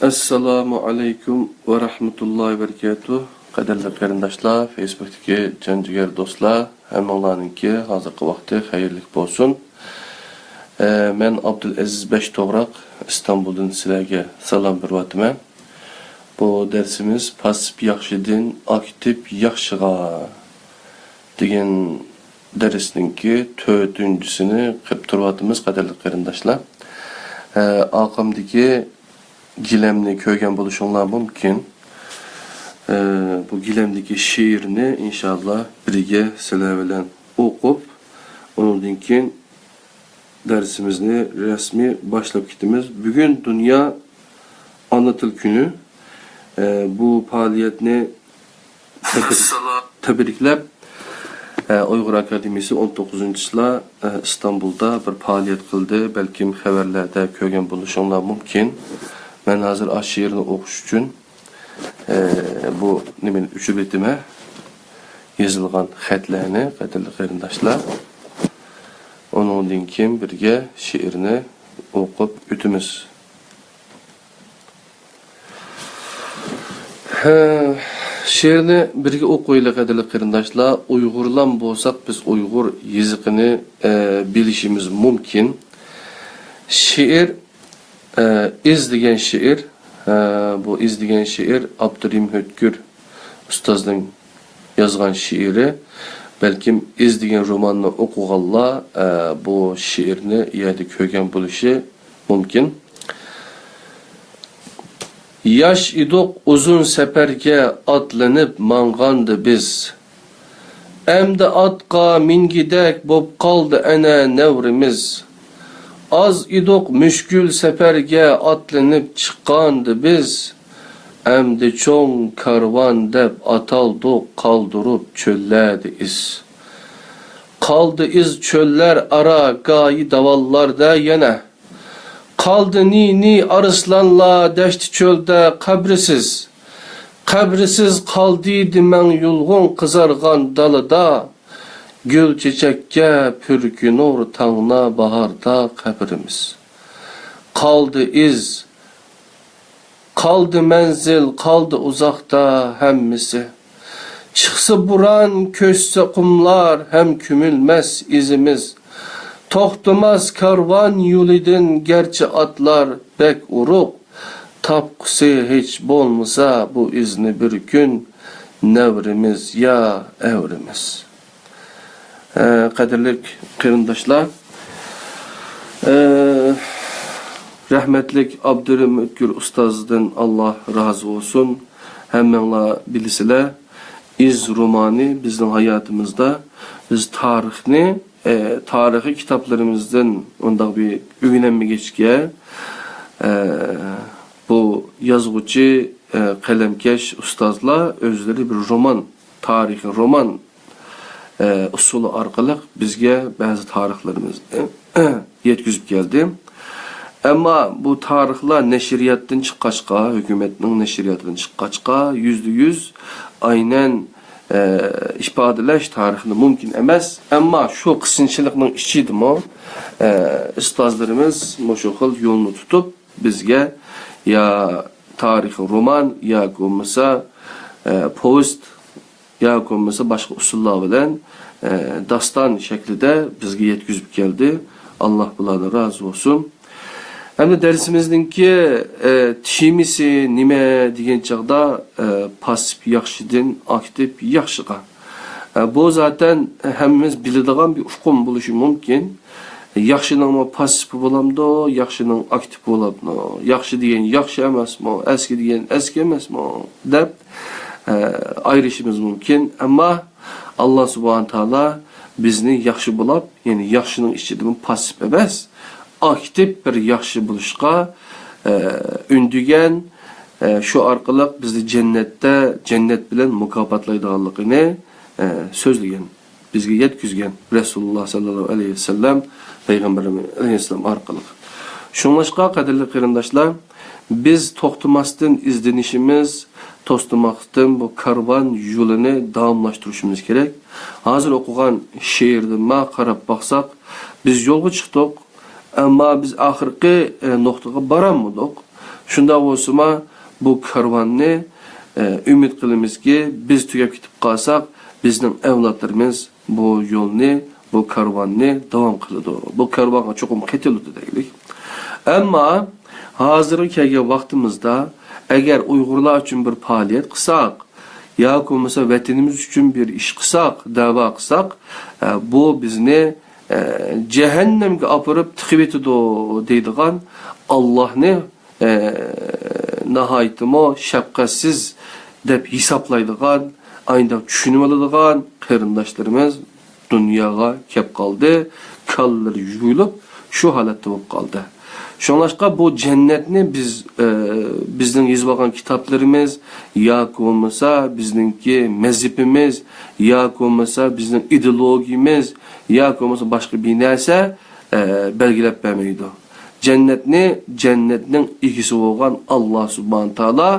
Assalamu alaikum ve rahmetullahi ve berekatuh. Qadirli qarindoshlar, Facebook'dagi janjigar do'stlar, hammalarninki hozirgi vaqti xayrli bo'lsin. Men Abdulaziz Beshto'g'roq Istanbuldan sizlarga salom beryapman. Bu dersimiz pasif yaxshidan aktiv yaxshiga degan darsninki 4-sini qilib turyapmiz qadirli qarindoshlar. Aqamdagi gilemni ko'rgan bo'lishinglar mumkin. Bu gilemdagi she'rni inshaalloh birga sizlar bilan o'qib, undan keyin dersimizni rasmiy boshlab ketamiz. Bugun Dünya Ana Til Kuni. Bu faoliyatni tabriklab Uyg'ur Akademiyasi 19-yilda İstanbulda bir faoliyat qildi. Balkim xabarlarda ko'rgan bo'lishinglar mumkin. Ben hazır şiirini okuş için bu nemin 3 betime yazılgan xatlarni qadirli qarindoshlar onundan keyin birga şiirini o'qib o'tamiz. Şiirini birga o'qiylik qadirli qarindoshlar. Uyg'urlar bo'lsak biz Uyg'ur yazıqini bilishimiz mumkin. Şiir İz degan şiir, bu iz degan şiir Abdurrahim Hötkür ustozning yozgan şiiri. Balkim iz degan romanni o'qiganlar bu şiirni yerda ko'rgan bo'lishi mumkin. Yaş idoq uzun seperge atlanıp mang'andı biz. Emdi atqa mingidek bo'p qoldi ana nevrimiz. Az idoq müşkül seperge atlanıp çıqqandı biz. Emdi çoğun karvan deb ataldık kaldırıp çölledi iz. Kaldı iz çöller ara gayi davallarda yine. Kaldı ni arıslanla deşti çölde kabrisiz. Kabrisiz kaldıydı men yulgun kızargan dalıda. Gül çiçekке pürkü nur tağına baharda kabrimiz. Kaldı iz, kaldı menzil, kaldı uzakta hemmisi. Çıksı buran, köşse kumlar, hem kümülmez izimiz. Toxtumaz karvan yolidin, gerçi atlar bek uruk. Tapkısı hiç bolmasa bu izni bir gün, nevrimiz ya evrimiz. Qadirlik qarindoshlar, rahmetlik Abdurrahim Hötkür ustozdan Allah razı olsun. Hammanglar bilisizlar, iz romanı bizning hayotimizda biz tarixiy kitoblarimizdan undaq bir o'rganmagachga bu yozuvchi qalamkash ustozlar o'zlari bir roman, tarixiy roman usulü orqali bizga ba'zi tarixlarimizni yetkazib keldi. Ammo bu tarixlar nashriyatdan chiqqachqa, hukumatning nashriyatidan chiqqachqa %100 aynan ifodalash tarixni mumkin emas. Ammo shu qiyinchilikning ichidami ustozlarimiz shu xil yo'lni tutib bizga ya tarixiy roman ya bo'lmasa povest ya bo'lmasa boshqa usullar bilan daston shaklida bizga yetkazib keldi. Alloh bulardan rozi bo'lsin. Hamda darsimizninki temisi nima degan chaqda pasif yaxshidan aktiv yaxshiga. Bu zaten hammamiz biladigan bir uqum bo'lishi mumkin. Yaxshining pasif bo'lamdi, yaxshining aktiv bo'lamdi. Yaxshi degan yaxshi emasmi, eski degan eski emasmi deb ayrışımız mümkün ama Allah subhanahu taala bizni yaxshi bo'lib, ya'ni yaxshining ichida pasif emas, aktiv bir yaxshi bo'lishga undigan shu orqali bizni jannat bilan mukofotlaydiganligini so'zlagan, bizga yetkazgan Rasululloh sallallohu alayhi vasallam payg'ambarimiz alayhissalom orqali. Shunlashqa qadirli qarindoshlar, biz to'xtamasdan izlenişimiz, to'xtamasdan bu karvan yo'lini davomlashtirishimiz kerak. Hozir o'qigan she'rni qarab baqsaq, biz yo'lga chiqdik, ammo biz oxirgi nuqtaga borolmadik. Shunda bo'lsa, bu karvonni umid qilamizki, biz tugab ketib qolsak, bizning avlodlarimiz bu yo'lni, bu karvonni davom qiladi. Bu karvonga cho'qim qaytiladi deylik. Ammo hozirgi kelgan vaqtimizda agar Uyg'urlar uchun bir faoliyat qilsak, yoki bo'lmasa vatanimiz uchun bir ish qilsak, da'vo qilsak, bu bizni jahannamga olib tiqib etadi deydigan Allohni nihoyatimo shafqatsiz deb hisoblaydigan, ayda tushunib oladigan qarindoshlarimiz dunyoga kelib qoldi, kallari yuyilib, shu holatda bo'lib qoldi. Şonlaşqa bu cennetni bizning yozgan kitaplarımız, yoki bo'lmasa bizningki mezhebimiz, yoki bo'lmasa bizning ideologiyamiz, yoki bo'lmasa boshqa bir narsa belgilab bermaydi. Cennetning egisi bo'lgan Alloh subhanahu taolo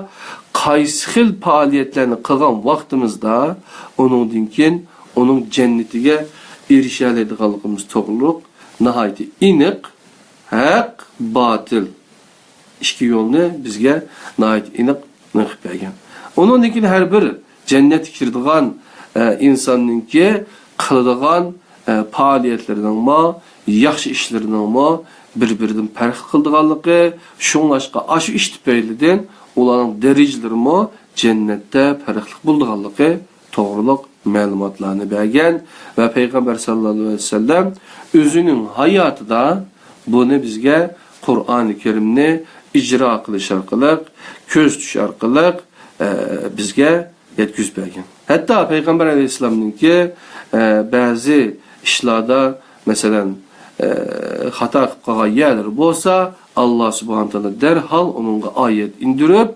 qaysi xil faoliyatlarni qilgan vaqtimizda uningdan keyin uning jannatiga erisha oladiganligimiz to'g'riliq nihoyatda aniq, haq, batil ikki yo'lni bizga nihoyat aniq qilib bergan. Uningdan keyin har bir jannatga kiradigan insonningki qiladigan faoliyatlarining yaxshi ishlarining bir-biridan farq qildiganligi, shunlashqa ashu ish tufaylidan ularning darajalarimi jannatda farqli bo'lganligi to'g'riliq ma'lumotlarni bergan va payg'ambar sallallohu alayhi vasallam o'zining hayotida buni bizga Qur'oni Karimni ijro qilish orqali, ko'z tush orqali bizga yetkazib bergan. Hatto payg'ambar alayhisolamningki ba'zi ishlarda, masalan, xato qilib qolgan yerlar bo'lsa, Alloh subhanahu taolo darhol uningga oyat indirib,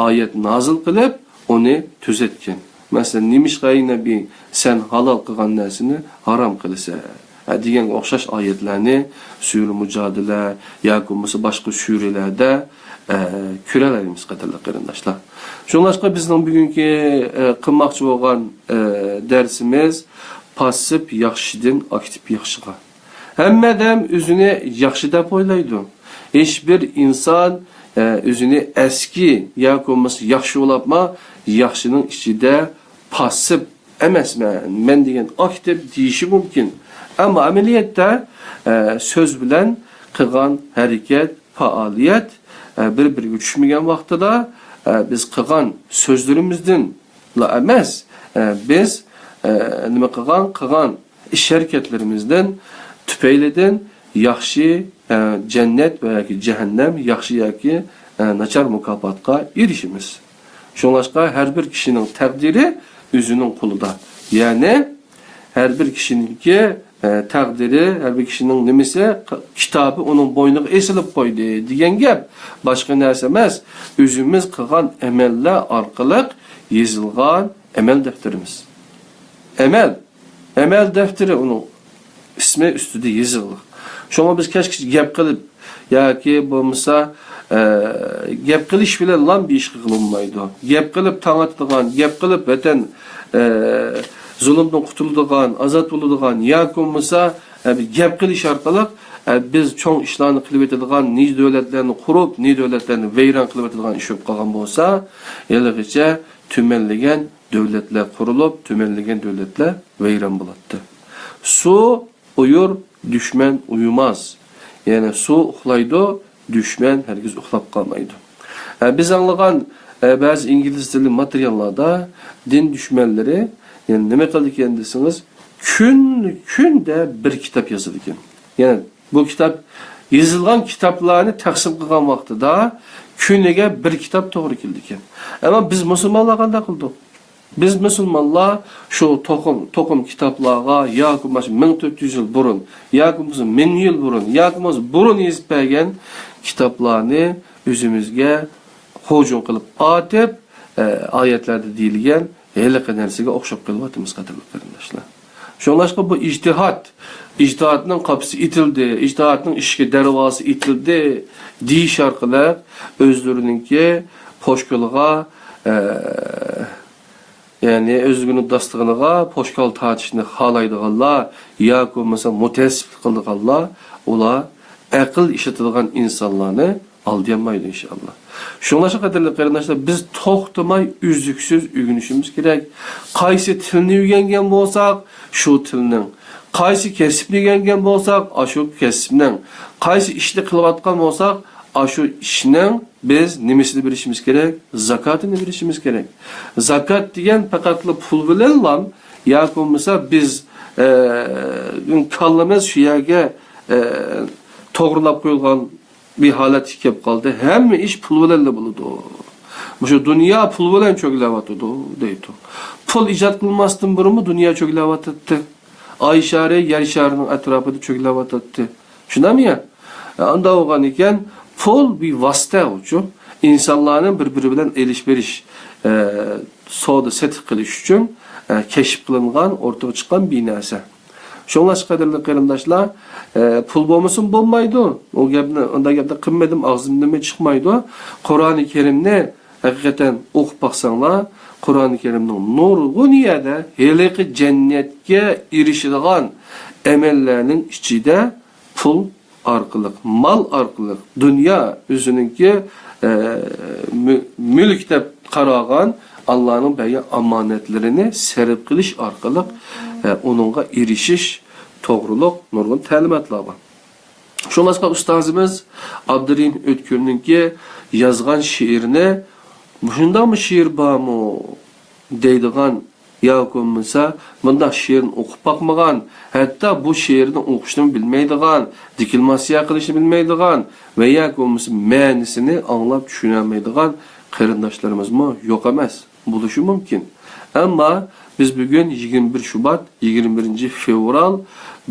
oyat nozil qilib, uni tuzatgan. Masalan, nimishqa nabiy sen halol qilgan narsani harom qilsa degan o'xshash oyatlarni Sura Mujadila yoki bo'lmasa boshqa suralarda ko'ralaymiz qatorli qarindoshlar. Shunlashqa bizning bugungi qilmoqchi bo'lgan darsimiz passiv yaxshidan aktiv yaxshiga. Hammadam o'zini yaxshi deb o'ylaydi. Hech bir inson o'zini eski yoki bo'lmasa yaxshi bo'libmi, yaxshining ichida passiv emasman, men degan aktiv deyishi mumkin. Ama ameliyatda söz bilen qilgan harakat, faoliyat bir-biriga tushmagan vaqtida biz qilgan so'zlarimizdan la emas, biz nima qilgan ish harakatlarimizdan tufaylidan yaxshi jannat va yoki jahannam, yaxshi yoki nachar mukofotga erishimiz. Shunlashqa har bir kishining taqdiri o'zining qo'lida. Ya'ni her bir kishininki taqdiri, her bir kişinin nimisi kitabı onun boynuga esilib qo'ydi degan gap boshqa narsa emas. O'zimiz qilgan amallar orqali yozilgan amal daftarimiz. Amal daftari uning ismi ustida yozildi. Shunga biz keşke gap qilib yoki bo'lmasa gap qilish bilan lan bir ish qilinmaydi. Gap qilib tanıtadigan, gap qilib vatan zulümden qutuladigan, azat bo'ladigan yoki bo'lmasa gap qilish orqali biz cho'ng ishlarni qilib etadigan, niz davlatlarni qurib, niz davlatlarni vayron qilib etadigan ish bo'lib qolgan bo'lsa, yilg'icha tumanlagan davlatlar qurilib, tumanlagan davlatlar vayron bo'ladi. Su uyur, düşman uyumaz. Yani su uxlaydi, düşman herkes uxlab qolmaydi. Biz anglagan bazı İngiliz tilli materiallarda din düşmanları yani nima qildi ekan desiniz, kunda bir kitap yazıldı ekan. Yani bu kitap yozilgan kitaplarni taqsim qilgan vaqtida kuniga bir kitap to'g'ri keldi ekan. Ama biz musulmonlar qanday qildik? Biz musulmonlar şu to'qim kitaplarga yoki 1400 yil burun, yoki 1000 yil burun, yoki burun yozib bergan kitaplarni o'zimizga hujum qilib atib, oyatlarda deyilgan heliqi narsaga o'xshab qolyapmiz qatorli qarindoshlar. Shunlashqa bu ijtihadning qapisi itildi, ijtihadning ishga darvozi itildi deyish orqali o'zlariningki poshkolga yani o'zlarining dastig'iga poshkol tortishni xohlaydiganlar yoki bo'lmasa mutasib qildiganlar, ular aql ishlatadigan insonlarni aldayanmaydı inşallah. Şunlaşa kadarlı kardeşler biz toxtamay üzüksüz ügünüşümüz gerek. Qaysı tilni öğrengen bolsak, şu tilning. Qaysı kesipni öğrengen bolsak, aşu kesipning. Qaysı işni kılıvatkan bolsak, aşu işning biz nimisini bilishimiz gerek? Zakatını bilishimiz gerek. Zakat degan faqatla pul bilan lan, yoki bo'lmasa biz kallamiz shu yerga to'g'rilab qo'yilgan bir holat kelib qoldi. Hamma ish pul bilan bo'ladi. Shu dunyo pul bilan cho'klayotdi deydi. Pul ijod qilmasdan burunmi dunyo cho'klayotdi. Ay shari, yer sharining atrofida cho'klayotdi. Shunami ya? Unda bo'lgan ekan, pul bir vosita uchun insonlarning bir-biri bilan elish-berish, savdo setiq qilish uchun keşif qilingan, o'rtaga chiqqan bir narsa. Shunlash qadrli qarindoshlar, pul bo'lmasin bo'lmaydi. O gapni unda gapda qilmadim, og'zimdan chiqmaydi. Qur'oni Karimni haqiqatan o'qib baqsanglar, Qur'oni Karimning nurg'uniyada heliqi jannatga erishadigan amallarning ichida pul orqali, mal orqali, dunyo o'zininki mulk deb qaragan Allah'ın bəyi amanetlerini sərf qilish orqali onunğa erishish to'g'riliq nurg'un ta'limotlar bor. Shuningdek ustozimiz Abdurim O'tkirninki yozgan she'rini shundaqmi she'r bormi deydigan yoki bo'lmasa bunda she'rni o'qib boqmagan, hatto bu she'rni o'qishni bilmaydigan, dikilmasiya qilishni bilmaydigan va yoki bo'lmasa ma'nosini anglab tushunolmaydigan qarindoshlarimiz yo'q emas. Buluşu mümkün. Ama biz bugün 21 Şubat, 21 Fevral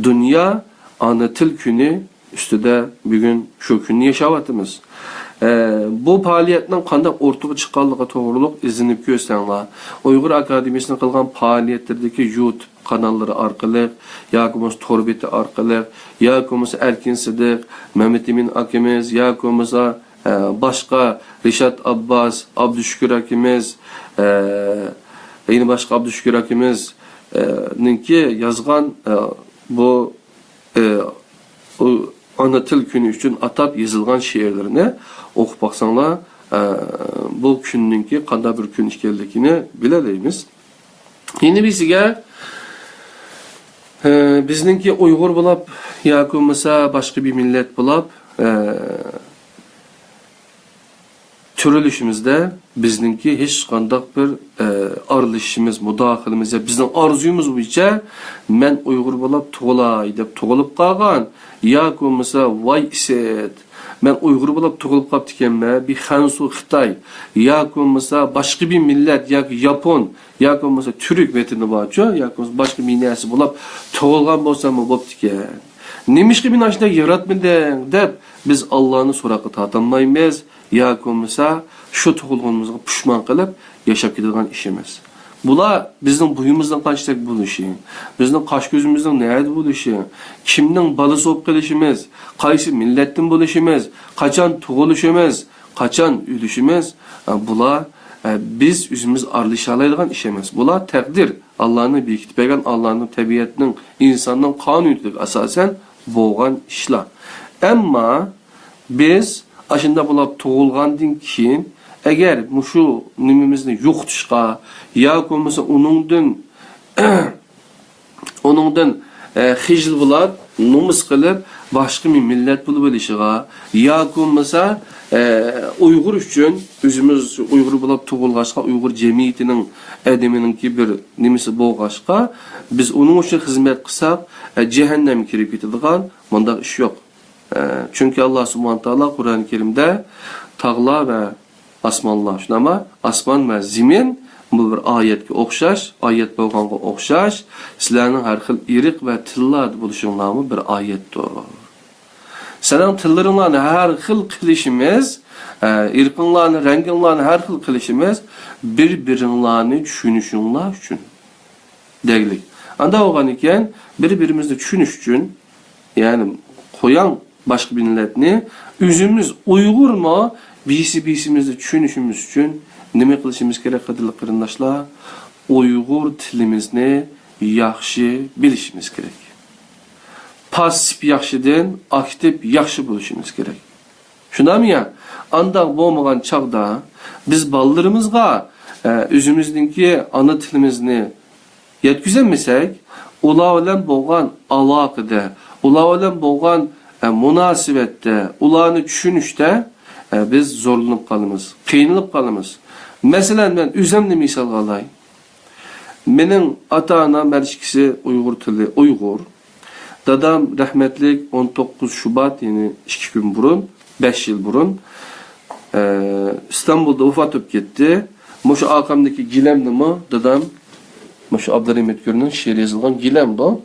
Dünya Ana Til Günü üstüde bugün şu günü yaşavatımız. Bu faaliyetten qanday ortaga chiqqanligi to'g'riliq izinib ko'rsanlar. Uyg'ur Akademiyasining qilgan faoliyatlerdagi YouTube kanalları orqali yoki bo'lmasa torbeti orqali yoki bo'lmasa Erkin Sidiq, Mehmet Emin akamiz yoki bo'lmasa başka Rişat Abbas, Abdüşkür akimiz, yine başka Abdüşkür akimiz ninki yazgan bu ana til günü için atap yazılgan şiirlerini okup baksanlar bu günninki qanday bir gün ekanligini bilaleymiz. Yine bizga bizninki Uyg'ur bo'lib yoki bo'lmasa boshqa bir millat bo'lib türülüşümüzde bizninki hiç qandaq bir aralışışımız, müdahalemiz, bizning arzuyumuz bo'yicha men Uyg'ur bo'lib tug'ilay deb tug'ilib qolgan yoki bo'lmasa voy iset men Uyg'ur bo'lib tug'ilib qolibdi ekanman, bir Xansu Xitoy yoki bo'lmasa boshqa bir millat yoki Yapon yoki bo'lmasa Turk vatani borchi yoki boshqa bir narsa bo'lib tug'ilgan bo'lsam bo'pti ekan. Nimişki bir naşda yaratmadın deb biz Allah'ını so'roqqa tortolmaymiz yoki bo'lmasa shu tug'ilganimizga pushmon qilib yashab ketadigan ishimiz. Bular bizning buyumizdan qanchalik bo'lishi, bizning qosh ko'zimizdan nayda bo'lishi, kimning balasi bo'lib qolishimiz, qaysi millatdan bo'lishimiz, qachon tug'ilishimiz, qachon o'lishimiz, bular biz o'zimiz aralasha oladigan ish emas. Bular taqdir, Allohning bekitib bergan, Allohning tabiatning, insonning qonuniga asosan bo'lgan ishlar. Ammo biz aşında bo'lib tug'ilgandan keyin agar mushu nimamizni yo'qotishga yoki bo'lmasa uningdan xijil bo'lib nomus qilib boshqa bir millat bo'lib olishiga yoki bo'lmasa Uyg'ur uchun o'zimiz Uyg'ur bo'lib tug'ilg'achqa Uyg'ur jamiyatining adamininki bir nimasi bo'lg'achqa biz uning uchun xizmat qilsak jahannamga kirib ketadigan bunday ish yo'q. Çünkü Allah Subhanahu Teala Kur'an-ı Kerim'de tağlar ve asmanlar, ama asman ve zemin bu bir ayetke okşaş, ayet bolğanğa okşaş, sizlerinin her xil iriq ve tillar buluşunlarımı bir ayettir. Senin tillerinlarını her xil qilishimiz, irqinlarını, renginlarını her xil qilishimiz bir-birinlarını düşünüşünler üçün. Deglik. Anda olğan iken bir-birimizni düşünüş üçün, yani koyan başka bir milletni özümüz Uygur mu birisimizni düşünüşümüz için nima qilishimiz kerak qadrli qarindoshlar? Uygur tilimizni yaxshi bilishimiz kerak. Pasif yaxshidan aktiv yaxshi bo'lishimiz kerak. Şunam ya, anda boğmagan çağda biz ballarımızga özümüzdeki ana tilimizni yetkizemesek, ular bilen boğan alaqada, ular bilen boğan münasibette, ularni tushunishda biz zorlanıp kalımız, kıyınılıp kalımız. Mesela ben üzemli misal alay. Menin ata-anam berişkisi Uygur tili, Uygur. Dadam rahmetlik 19 Şubat, yani 2 gün burun, 5 yıl burun İstanbul'da vefat edip gitti. Moşu arkamdaki gilemnimi dadam, moşu Abdurrahmet Görün'ün şiir yazılgan gilem bu.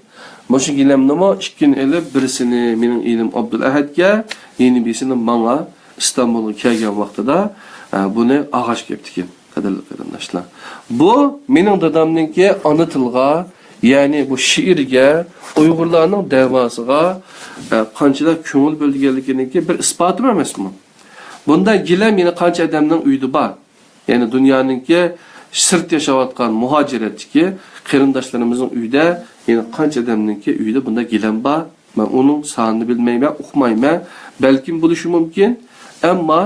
Moşu gilemnimi ikin elip birisini menin ilim Abdülahadga, yeni birisini bana İstanbul'a kelgen vaqtida bunu ağaç kepti. Kadirli qarindoshlar. Bu mening dadamninki ana tilga, ya'ni bu şiirga, Uyg'urlarning davosiga qanchalar ko'ngil bo'lganligiga bir isboti emasmi? Bunda gilam yana qancha odamning uyida bor. Ya'ni dunyoninki sirt yashayotgan muhojiratdagi qarindoshlarimizning uyida, yana qancha odamninki uyida bunda gilam bor. Men uning sonini bilmayman, o'qimayman. Balkim bo'lishi mumkin, ammo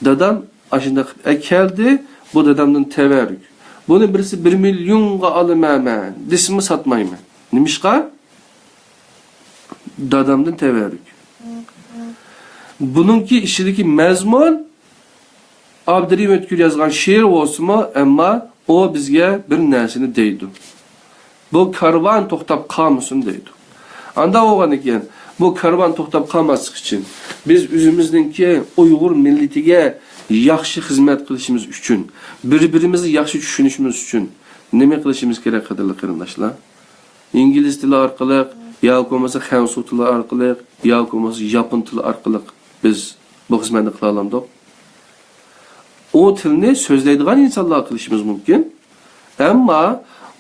dadam ashunda keldi. Bu dadamdan teverrük. Bunu birisi 1 milyonga alımaman, disimi satmayman. Nimişqa? Dadamdan teverrük. Bununki işideki mezmun Abdurrahmet Gül yazgan şiir olsunmu, ama o bizge bir nersini deydi. Bu karvan toxtab qalmasın deydi. Anda oğan eken, bu karvan toxtab qalmasıq için biz özümüzdeki Uygur milletiga yaxshi xizmat qilishimiz uchun, bir-birimizni yaxshi tushunishimiz uchun nima qilishimiz kerak qadrli qarindoshlar? İngliz tili orqali, yoki bo'lmasa Xansu tili orqali, yoki bo'lmasa Yapon tili orqali biz bu xizmatni qila olamiz. O tilni so'zlaydigan insonlar qilishimiz mumkin, ammo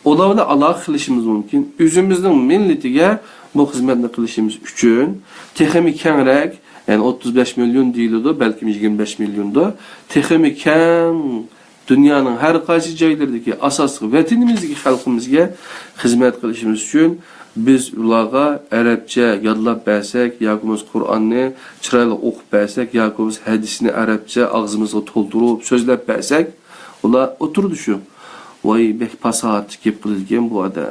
ular bilan aloqa qilishimiz mumkin. O'zimizning milletiga bu xizmatni qilishimiz uchun texnik kengroq, yani 35 milyon deyildi, belki 25 milyonda. Texmi keng dünyanın her qaysi joylaridagi asosli vatanimizdagi xalqimizga xizmat qilishimiz uchun biz ularga arabcha yodlab bersak, yoki Qur'onni chiroyli o'qib bersak, yoki hadisni arabcha og'zimizga to'ldirib so'zlab bersak, ular o'tirdi shu. Voy, bek fasat gap qilgan bu odam.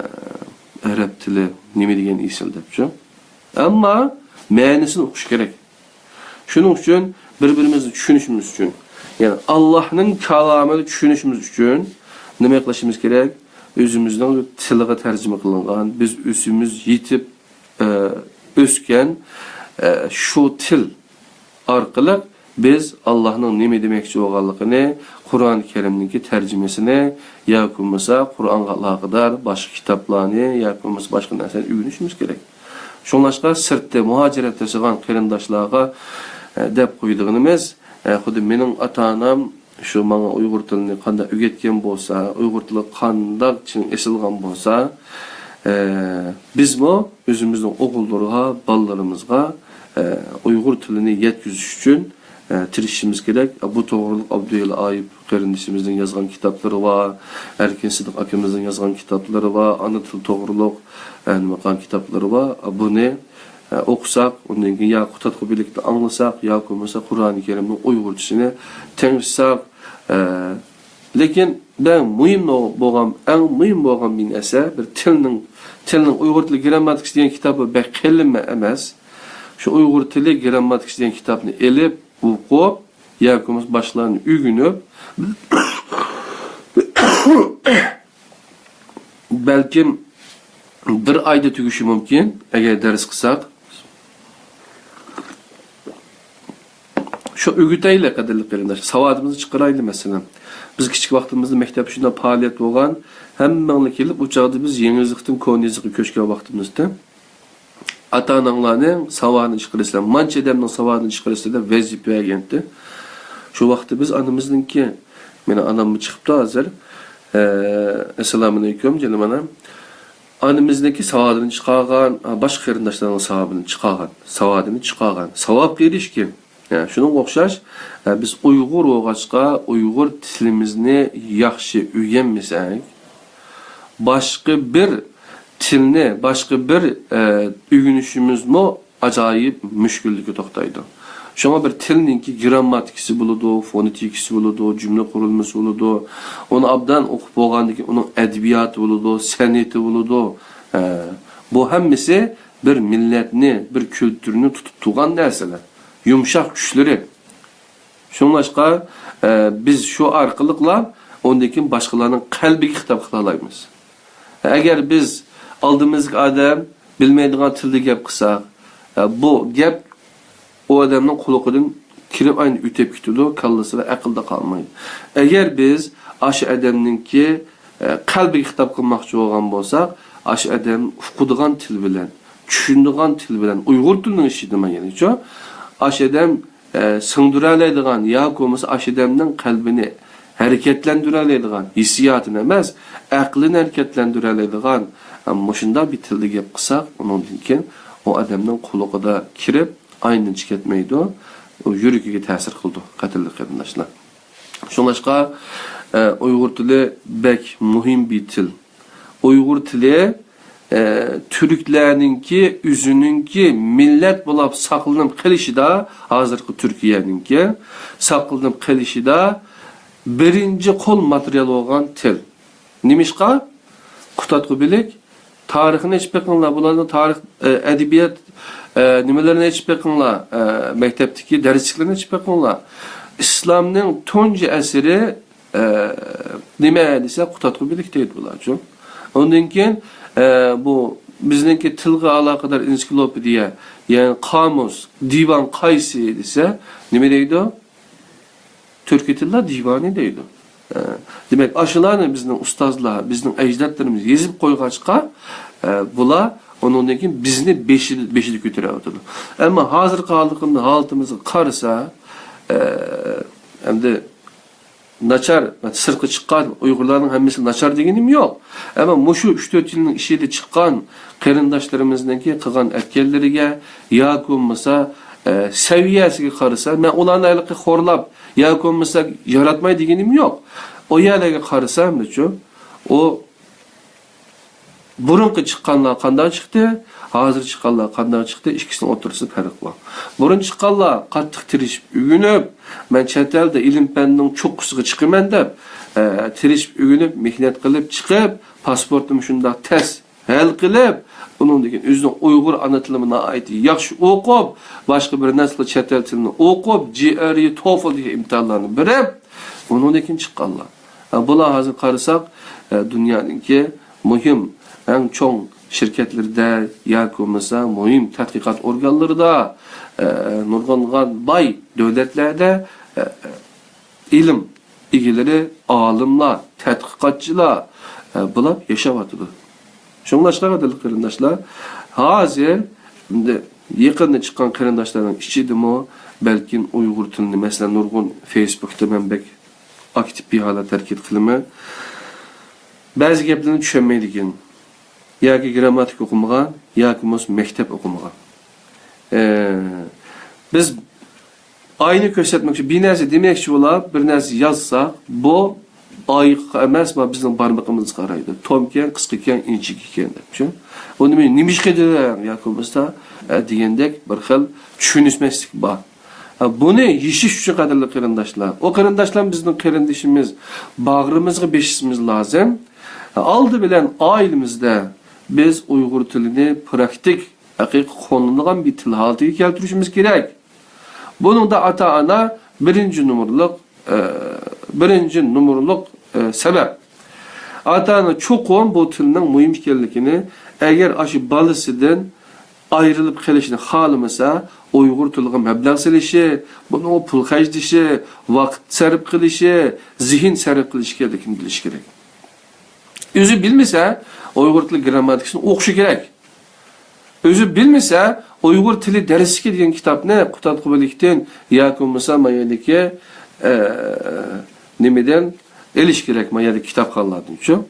Arab tili nima degan isil debchi. Ammo ma'nosini o'qish kerak. Şunun için birbirimizni tushunishimiz uchun, yani Allah'ning kalamini tushunishimiz uchun nima qilishimiz kerak? O'zimizning tiliga tarjima qilingan, biz o'zimiz yetib o'sgan shu til orqali biz Allah'ning nima demoqchi bo'lganligini, Qur'oni Karimning tarjimasini, yoki bo'lmasa Qur'onga aloqador boshqa kitoblarni, yoki bo'lmasa boshqa narsalarni o'rganishimiz kerak. Şunlaşqa sirtda muhojirat yashagan qarindoshlarga deb qo'ydiganimiz, xuddi mening ata-onam shu menga Uyg'ur tilini qanday o'rgatgan bo'lsa, Uyg'ur tili qanday chin esilgan bo'lsa, bizmi o'zimizning o'g'illarga, bolalarimizga Uyg'ur tilini yetkizish uchun tirishimiz kerak. Bu to'g'riliq Abduyel Ayıp qarindoshimizning yozgan kitoblari va Erkin Sidiq akamizning yozgan kitoblari va ana til to'g'riliq maqam kitoblari va buni o'qisak, undan keyin ya qutatqi birlikda anglasak, yoki bo'lmasa Qur'oni Karimning Uyg'urchasini tanishsak, lekin eng muhim bo'lgan bir narsa, bir tilning Uyg'ur tili grammatikasi degan kitobi bek qilinma emas. Shu Uyg'ur tili grammatikasi degan kitobni elib, o'qib, yoki bo'lmasa boshlarni o'rganib, balkim bir oyda tugishi mumkin agar dars qilsak. Şu ögütayla qadrli qarindoshlar, savodimizni chiqaraylik masalan. Biz kichik vaqtimizda maktab shunda faoliyat bo'lgan, hammanglar kelib o'chaqda biz Yengizlikdan Konizga ko'chgan vaqtimizda ata-onalarning savodini chiqarishlar, mancha odamning savodini chiqarishlar vazifa bergandi. Shu vaqtda biz onamizningki, meni onamni chiqibdi hozir. Assalomu alaykum janob. Onamizniki savodini chiqargan, boshqa qarindoshlarning savodini chiqargan. Savob berishki, yani şunun o'xshash, biz Uyg'ur o'g'achqa Uyg'ur tilimizni yaxshi o'rganmasak, boshqa bir tilni, boshqa bir o'rganishimizmi ajoyib mushkullikka to'xtaydi. Şuna bir tilninki grammatikisi buludu, fonetikisi buludu, cümle kurulması buludu. Onu abdan okup boğandaki onun edebiyatı buludu, seneti buludu. Bu hemmisi bir milletini, bir kültürünü tutup tuğan derseler. Yumuşak güçleri. Şunlaşka biz şu arkalıkla ondaki başkalarının kalbi kitap kılalayımız. Eğer biz aldığımız adam bilmeydiğin tilde gap kısa, bu gap o adamın kulukudan kirip aynı ütep kütüdü, kallısı ve akılda kalmaydı. Eğer biz aşı adamınki kalbi kitap kılmakçı olan bolsak, aşı adam okuduğun til bilen, düşündüğün til bilen, Uygur tilinin işi demek yani. Aşı adam sığdıralıydıgan, ya komusu aşı adamın kalbini hareketlendireliydigan, hissiyatını emez, aklını hareketlendireliydigan, muşunda bir tilde gap kısak, onun dinken o adamın kulukuda kirip, aynen çıketmeydi o. O yürüyüge tesir kıldı. Katillik kadınlaşlar. Şunlaşka Uygur tili bek muhim bir til. Uygur tili Türklerininki, üzününki millet bulap saklanıp kılışı da hazırki Türkiye'ninki saklanıp kılışı da birinci kol materyal olan til. Nimişka? Kutatku bilik. Tarihini hiç bekinler. Bunların tarih, edebiyat nimelerine hiç bekinler. Mektepteki dersliklerine hiç bekinler. İslam'ın toncu eseri nime ise kutatku bilik değil bunlar. Ondan ki bu bizdenki tilge alakadar ensiklopediya yani kamus, divan kaysi ise nime deydi o? Türkiye tilla divani deydi. Demek aşılarını bizden ustazlar, bizden ecdatlarımız yazıp koygaçka bula onundan ki bizni beşili götürüyordu. Ama hazır kaldıkında haltımızı karısa hem de naçar, sırkı çıkan Uygurların hemmesi naçar degenim yok. Ama muşu 3-4 yılın işiyle çıkan kırındaşlarımızdaki kıgan etkellerine ya konmasa seviyesiga qarasa, ben ularni aylıqqa xorlab, ya konmasa yaratmay degenim yok. O yerlarga qarasam, o burunqi chiqqanlar qanday chiqdi, hozir chiqqanlar qanday chiqdi, ikkisining o'rtasida farq bor. Burun chiqqanlar qattiq tirishib, ugunib, men chet elda ilm fanning cho'qqisiga chiqaman deb, tirishib, ugunib, mehnat qilib chiqib, pasportim shunda tez hal qilib, bunun degan o'zining Uyg'ur ana tilimini aytib, yaxshi o'qib, boshqa bir narsa chet el tilini o'qib, GRE, TOEFL degan imtihonlarni berib, bunun degan chiqqanlar. Bular hozir qarasak, dunyoninki muhim eng cho'ng şirketlarda yoki bo'lmasa muhim tadqiqot organlarida nurg'ungan boy davlatlarda ilm egalari, olimlar, tadqiqotchilar bular yashayotdi. Shunlashqa qadrli qarindoshlar, hozir yaqinda chiqqan qarindoshlarning ichidimi balki Uyg'ur tilini masalan nurg'un Facebookda men bek aktiv bir holat tarkib qilaman. Ba'zi gaplarni tushunmaydigan yoki grammatik o'qimagan, yoki mektep o'qimagan. Biz ayni ko'rsatmoqchi, bir narsa demoqchi bo'lib, bir narsa yozsak, bu oyiq emas, bizning barmoqimiz qaraydi. Tomkan, qisqikan, inchikan deb. Uni men nimishqa deyman, yoki bo'lmasa degandek bir xil tushunishmaslik bor. Buni yeshish uchun qadrli qarindoshlar. O qarindoshlar bizning qarindishimiz, bag'rimizga beshishimiz lozim. Aldı bilen ailemizde biz Uygur tilini praktik, haqiqiy qo'llanilgan bir til holatiga keltirishimiz kerak. Bunun da ata-ana birinci numurluk sebep. Ata-ana çoğun bu tilning muhim ekanligini, eğer aşı balasidan ayrılıp qilishni xohlamasa, Uygur tiliga mablag' selishi, buni pul xarjlashi, vaqt sarf qilishi, zihin sarf qilishi kerakligini bilish kerak. Özü bilmese Uygur tili grammatikasini o'qishi kerak. Özü bilmese Uygur tili darsiga degan kitobni Qutatqubilikdan yoki bo'lmasa mayaliki nimadan elish kerak, mayaliki kitobxonlardan uchun.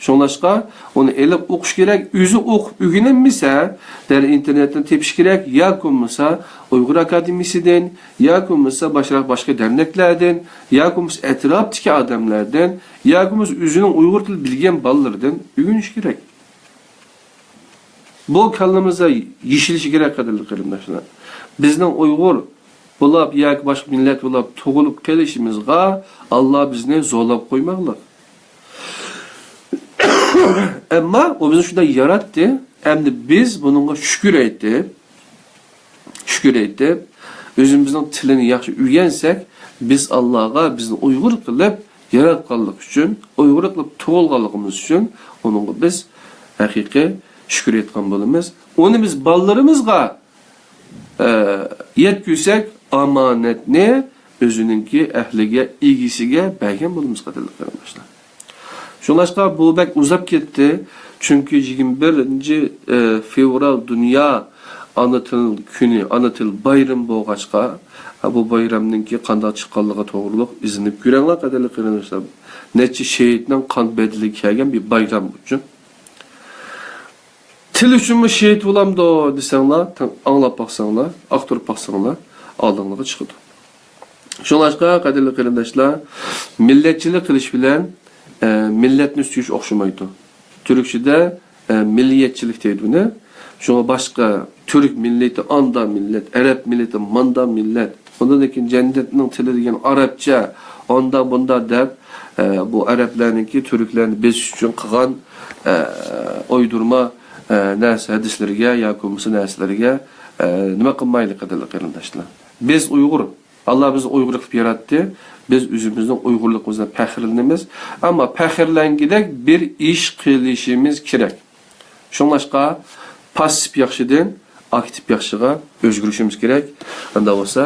Şunlaşqa onu elib o'qish kerak, o'zi o'qib o'rganmasa, der internetdan tepish kerak, yoki bo'lmasa Uygur akademiyasidan, yoki bo'lmasa boshqa derneklardan, yoki bo'lmasa atrofdagi odamlardan, yoki bo'lmasa o'zining Uygur tili bilgan bolalardan o'rganish kerak. Bu kallamizda yeshilishi kerak qadrli qarindoshlar. bizning Uyg'ur bo'lib yoki boshqa millat bo'lib tug'ilib kelishimizga Alloh bizni zo'rlab qo'ymag'lar. Ammo o bizni shunday yaratdi, endi biz buningga shukr aytib, o'zimizning tilini yaxshi o'rgansak, biz Allohga bizni Uyg'ur qilib yaratganlik uchun, Uyg'ur qilib tug'ilganligimiz uchun onunga biz haqiqiy shukr etgan bo'lamiz. Onu biz balllarımızga yetkizsek amanetni özününki ehlige, ilgisiga bergen bo'lamiz qadarliklarımızla. Şunlaşqa bu bek uzap ketdi. Çünkü 21 fevral Dünya Ana Til Günü, Ana Til bayram bo'lg'achqa, bu bayramninki qanday chiqqanligiga to'g'riliq izinib ko'ranglar qadarliklarımızla. Neçe şehitning qon bedeli kelgan bir bayram uchun. Til üçün mü şehit olamdı desanglar, anlap baksanlar, aktarıp baksanlar, aldığınlığı çıkıdı. Şunlaşqa qadarli qarindoshlar, milletçilik qilish bilan milletni süyüş oxşamaydı. Türkçede milliyetçilik deydi buni. Şuna başka Türk milleti anda millet, Arap milleti manda millet. Ondan keyin cennetning tili degan Arapça, onda bunda deb bu Araplarninki Türklarni bezish uchun qilgan oydurma narsa hadislarga yoki bo'lmasa narsalarga nima qilmaylik qadarli qarindoshlar. Biz Uyg'ur, Allah bizni Uyg'ur qilib yaratdi. Biz o'zimizning Uyg'urligimizdan faxrlanamiz, ammo faxrlangidek bir ish qilishimiz kerak. Shunlashqa passiv yaxshidan aktiv yaxshiga o'zgarishimiz kerak. Unda bo'lsa,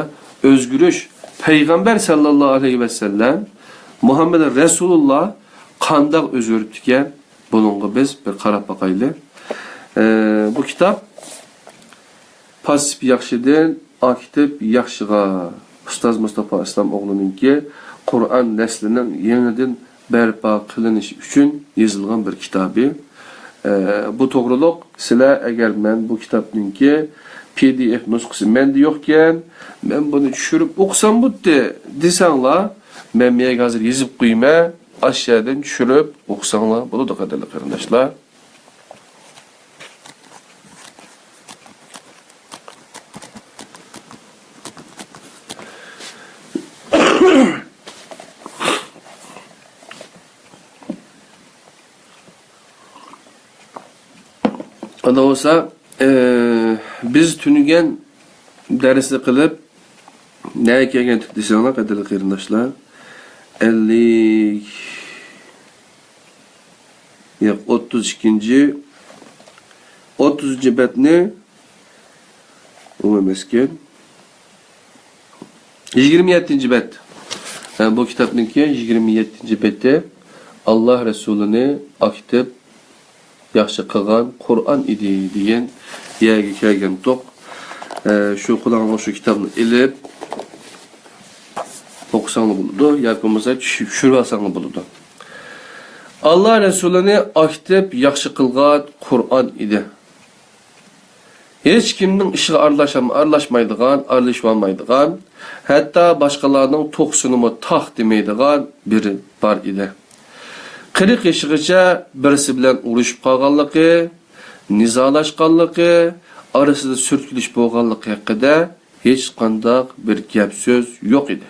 o'zgarish payg'ambar sallallohu alayhi va sallam Muhammad Rasululloh qanday o'zgarib ekan, buningga biz bir qarab boqaylik. Bu kitap passiv yaxshidan aktiv yaxshiga Ustaz Mustafa İslam oğlununki Kur'an neslinin yeniden berpa qilinishi uchun yozilgan bir kitabı. Bu to'g'riliq sizlar agar men bu kitobninki PDF nusxasi menda yo'qkan, men buni tushirib o'qisam bo'tdi desanglar, men menga hozir yozib qo'yma, aşağıdan tushirib o'qisanglar bo'ladi qadrli qarindoshlar. Onda olsa biz tünigen dersi kılıp neye kelgen desanglar qadrli qarindoshlar 50 yok 32. 30. betni umumesken 27. bet. Bu kitapninki 27. beti Allah Resulüni aktif yaxshi qilgan Qur'on idi degan yerga kelgan to'q. Shu qulog'ingga shu kitobni ilib o'qisang bo'ladi yoki bo'lmasa tushirib olsang bo'ladi. Allah Resulüni aktif yaxshi qilgan Qur'on idi. Hech kimning ishiga aralashmaydigan, aralashmaydigan, hatto boshqalarning to'qsinimi taq demaydigan biri bor edi. 40 yaşıgacha birisi bilan urushib qolganligi, nizolashganligi, orasida surkilish bo'lganligi haqida hech qanday bir gap so'z yo'q edi.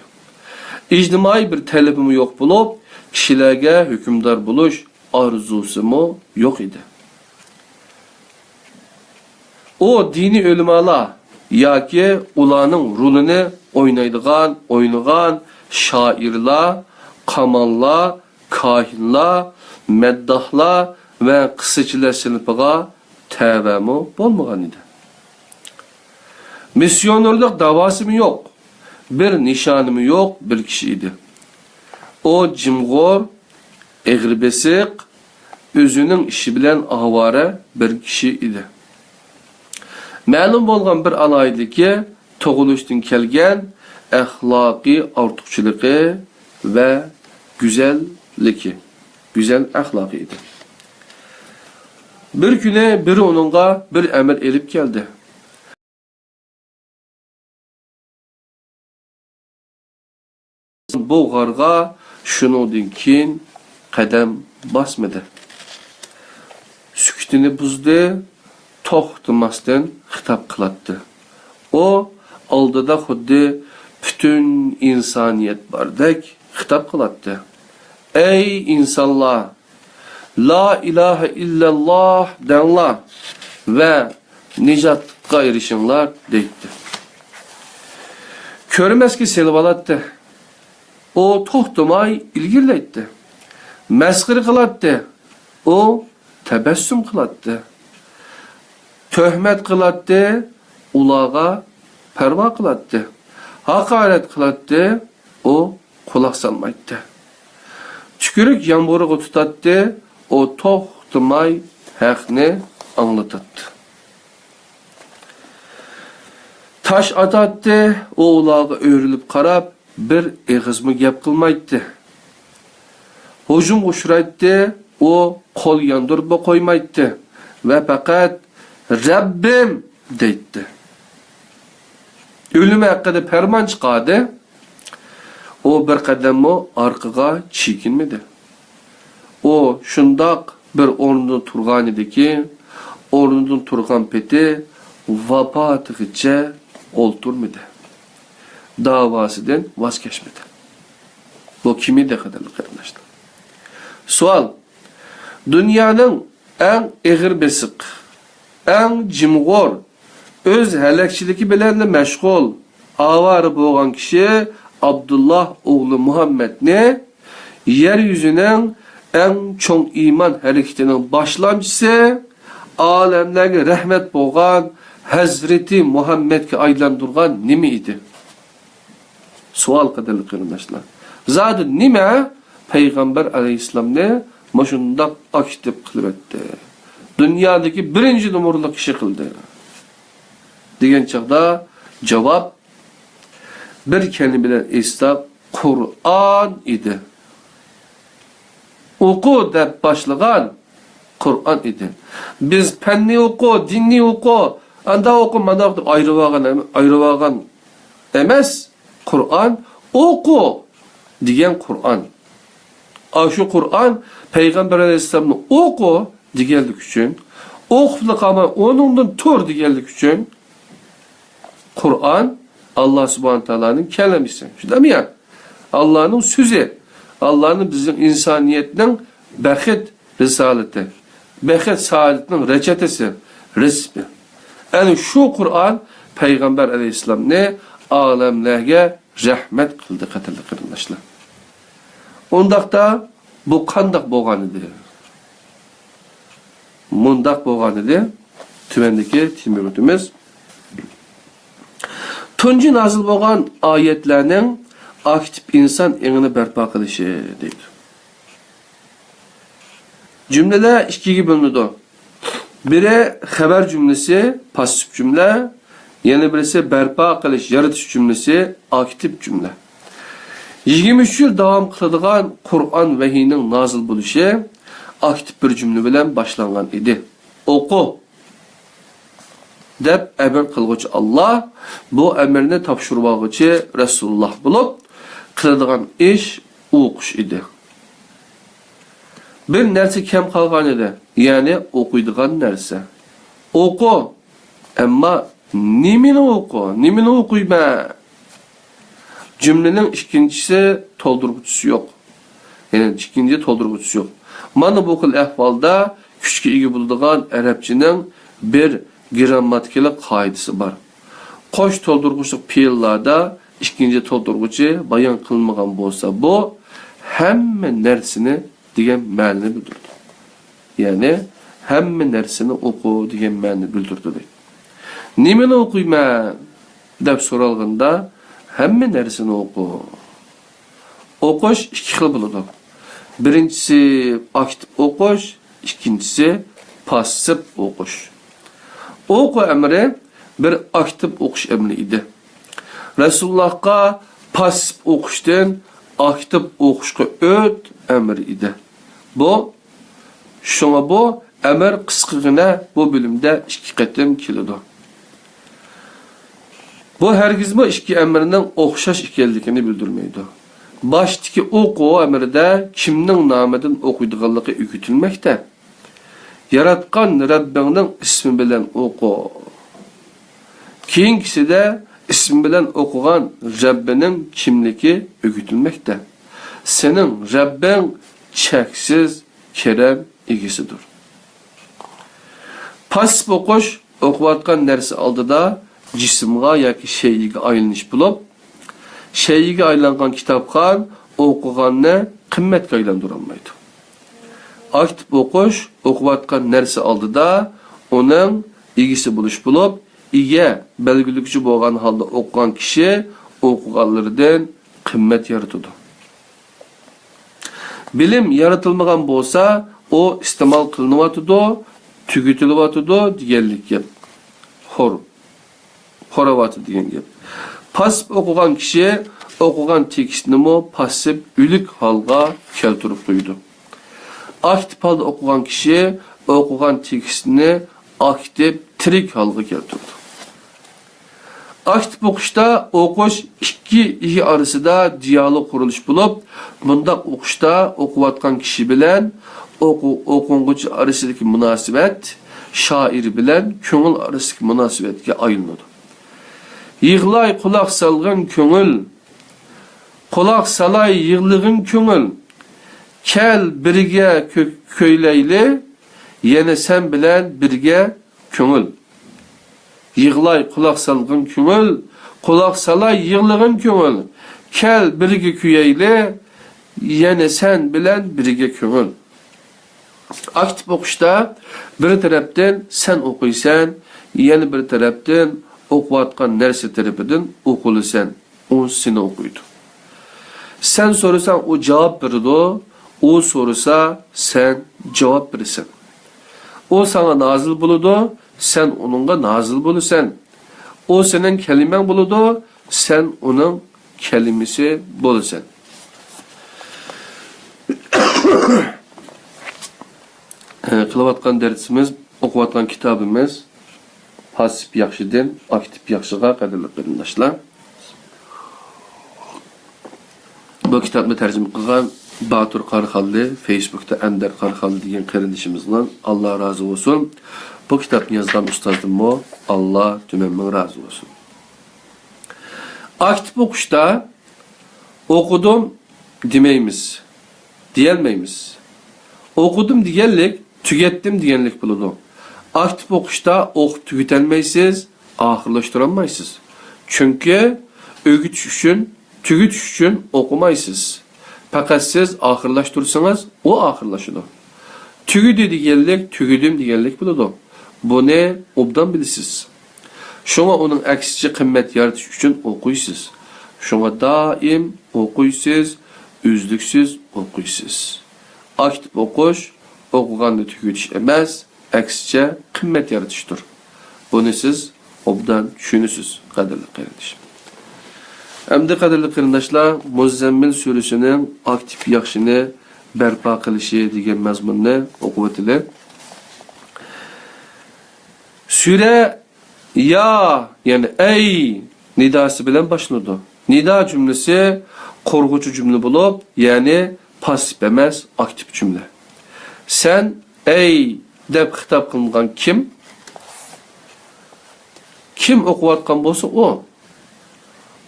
İctimai bir talabimi yo'q bo'lib, kishilarga hukmdor bo'lish orzusimi yo'q edi. O dini o'limalar yoki ularning rolini o'ynagan shoirlar, qamonlar, kahinlar, meddahlar ve kısıcılar sınıfıga tevemu olmagan idi. Misyonerlik davası mı yok, bir nişanı mı yok bir kişi idi. O cimgor, eğribesik, özünün işi bilen avare bir kişi idi. Ma'lum bo'lgan bir alaydiki, tug'ilishdan kelgan axloqiy ortiqchiligi ve güzel ahlakı idi. Bir güne biri onunla bir emir elip geldi. Bu garga şunudin kin kadem basmadı. Sükutini buzdu, toxtumasdan hitap kılattı. O oldida xuddi bütün insoniyat bordek xitob qiladi. Ey insonlar, la ilahe illalloh denglar va nijotga erishinglar deydi. Ko'rmaski selib oladi. O to'xtamay ilgirlaydi. Masxir qiladi. O tabassum qiladi. Töhmet qiladi, ularga parvo qiladi. Haqorat qiladi, o quloq solmaydi. Tükürük yağmuriga tutadi, o to'xtamay haqni anglatadi. Taş atadi, o ularga o'rilib qarab, bir eg'izmi gap qilmaydi. Hujum uchraydi, o qo'l yondirib qo'ymaydi va faqat Rabbim deydi. Ölüm haqida farmon chiqadi. O bir qadammo orqaga chekinmadi. O shundoq bir o'rnidan turgan ediki, o'rnidan turgan peti vafotigacha o'ltirmadi. Davosidan voz kechmadi. Bu kim edi qadrli qarindoshlar? Savol: Dunyoning eng ig'ir besiq, eng jimg'or, o'z halakchiligi bilan mashg'ul, avara bo'lgan kishi Abdullah oğlu Muhammed'ni yeryüzünün en çok iman hareketinin başlangıcısı, alemlerine rahmet boğan Hazreti Muhammed'e aylandırgan nimi idi? Sual kadarlı kırındaşlar. Zaten nime Peygamber aleyhisselam'ne maşunda aktif kılvetti. Dünyadaki birinci numaralı kişi kıldı. Diyen çağda cevap bir kelimeyle istap Kur'an idi. Oku deb başlagan Kur'an idi. Biz penni oku, dinni oku, anda oku, mana oku ayrıvagan emes. Kur'an oku diyen Kur'an. Şu Kur'an Peygamber Aleyhisselam'ın oku diyenlik için, okufluk ama onundan tur diyenlik için Kur'an Allah Subhanahu Teala'nın kelamisi. Değil mi ya? Allah'ın sözü. Allah'ın bizim insaniyetinin bəxet risaleti. Bəxet saadetinin reçetesi. Resmi. Yani şu Kur'an Peygamber Aleyhisselam ne? Alemlerge rahmet kıldı katildi kırındaşlar. Ondaqda bu qandaq boğan idi. Mundaq boğan idi. Tümendeki timürütümüz. Tuncu nazil bo'lgan oyatlarning aktiv inson engini barpo qilishi deydi. Cümleler ikkiga bo'linadi. Biri xabar cümlesi, pasif cümle, yana birisi barpo qilish, yaratish cümlesi, aktiv cümle. 23 yil davom qiladigan Qur'on vahiyining nazil bo'lishi aktiv bir cümle bilan boshlangan edi. O'qu deb emir qilguvchi Allah, bu emirni topshiruvchi Rasululloh bo'lib, qiladigan ish o'qish edi. Bir narsa kam qolgan edi, ya'ni o'qiydigan narsa. O'qu, ammo nimani o'qu, nimani o'qiyma? Cümlenin ikincisi to'ldiruvchisi yo'q. Ya'ni ikinci to'ldiruvchisi yo'q. Mana bu xil ahvolda kuchga ega bo'ladigan arabchining bir grammatikalik qoidasi bor. Qo'sh to'ldiruvchi fe'llarda ikinci to'ldiruvchi bayon qilmagan bo'lsa, bu hamma narsani degan ma'noni bildiradi. Ya'ni hamma narsani o'qi degan ma'noni bildiradi. Nimani o'qiyman deb so'ralganda hamma narsani o'qi. O'qish ikki xil bo'ladi. Birinchisi aktiv o'qish, ikkinchisi passiv o'qish. O'qu emri bir aktiv o'qish emri edi. Rasulullohga passiv o'qishdan aktiv o'qishga o't emri edi. Şuna bu emir qisqagina bu bölümde ikki qatim keladi. Bu hergizmi ikki emirning o'xshash ekanligini bildirmaydi. Başdaki o'qu emirde kimning nomidan o'qiydiganligi o'rgatilmoqda. Yaratgan Rabbingning ismi bilan o'qu. Keyingisida ismi bilen okugan Rabbinin kimligi ögütülmekte. Senin Rabbin çeksiz kerem egisidir. Pasif okuş okuvatkan nersi aldıda cisimga yoki şeyiga aylanish bulup, şeyiga aylangan kitapkan okuganni qimmatga aylandırılmaydı. Aktif okuş okuvatkan nersi aldıda onun egisi buluş bulup, ige belgilükçü bolgan halda okugan kişi okuganlardan qimmat yaratıdı. Bilim yaratılmagan bolsa o istimal kılınıvatıdı, tügütülüvatıdı digenlik gep. Horavatı diyen gep. Pasif okugan kişi okugan tekstini mo pasif ülük halga keltirip koydu. Aktif halda okugan kişi okugan tekstini aktif tirik halga keltirdi. Aktif okuşta okuş iki arasında diyalog kuruluş bulup, bunda okuşta okuvatkan kişi bilen okungucu arasındaki münasebet şair bilen köngül arasındaki münasebetke ayrılmadı. Yığlay kulak salgın köngül, kulak salay yığlığın köngül, kel birge köyleyli, yine sen bilen birge köngül. Yığlay kulak salgın köngül, kulak salay yığlığın köngül, kel birge köyleyli, yine sen bilen birge köngül. Aktif okuşta bir taraftan sen okuysan, yeni bir taraftan okuvatkan nersi tarafından okulusan, onu seni okuydu. Sen sorusan o cevap verirdi, o sorusa sen cevap verirsen. O sana nazil buludu, sen onunla nazil bulursan. O senin kelimen buludu, sen onun kelimesi bulursan. Kılavatkan dersimiz, okuvatkan kitabımız pasif yaxşıdan aktif yaxşıga qadirli qarindoshlar. Bu kitabni tercüme qilgan Batur Qarxalli, Facebook'ta Ender Qarxalli degan qarindishimizdan Allah razı olsun. Bu kitabni yazgan ustozimmo Allah tümümün razı olsun. Aktif okuşta okudum demeymiz, diyelmeymiz. Okudum diyenlik, tükettim diyenlik buludu. Aktif okuşta okup tüketelmeysiz, ahırlaştıramaysiz. Çünkü tügütüş için okumaysız. Fakat siz ahırlaştırırsanız, o ahırlaşıdı. Tügüdü diyenlik, tügüdüm diyenlik buludu. Bu ne? Obdan bilisiz. Şuna onun aksici kıymet yaratış için okuysuz. Şuna daim okuysuz, üzlüksüz okuysuz. Aktif okuş, okuğanda tügütüş emez, aksice kıymet yaratıştır. Bunu siz obdan düşünüsüz, kadirli kardeşim. Hem de kadirli kardeşler, Muzzemmil Suresi'nin aktif yakşını berpa kılışı diyen mazmununu okuvatiler. Süre ya, yani ey nidası bilen başladı. Nida cümlesi korkucu cümle bulup, yani pasif emez, aktif cümle. Sen ey dep hitap kılıngan kim? Kim okuvatkan bolsa o.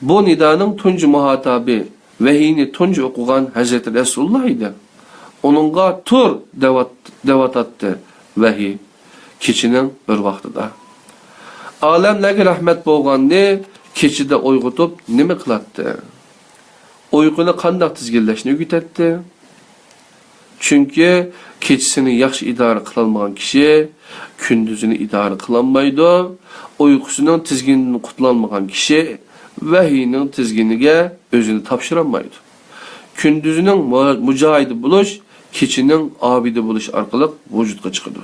Bu nidanın tuncu muhatabı vehini tuncu okugan Hazreti Resulullah idi. Onunla tur devat attı vehi keçinin bir vaxtıda. Alemlegi rahmet bolganını keçide oygutup nimi kılattı? Uykunu qandaq tizgilleşini ögütetdi. Çünkü keçisini yaxşı idare kılalmayan kişi kündüzünü idare kılanmaydı. Uykusunun tizginini kutlanmayan kişi vehinin tizginine özünü tapşıramaydı. Kündüzünün mücahidi buluş, keçinin abidi buluş arkalık vücudga çıkıdı.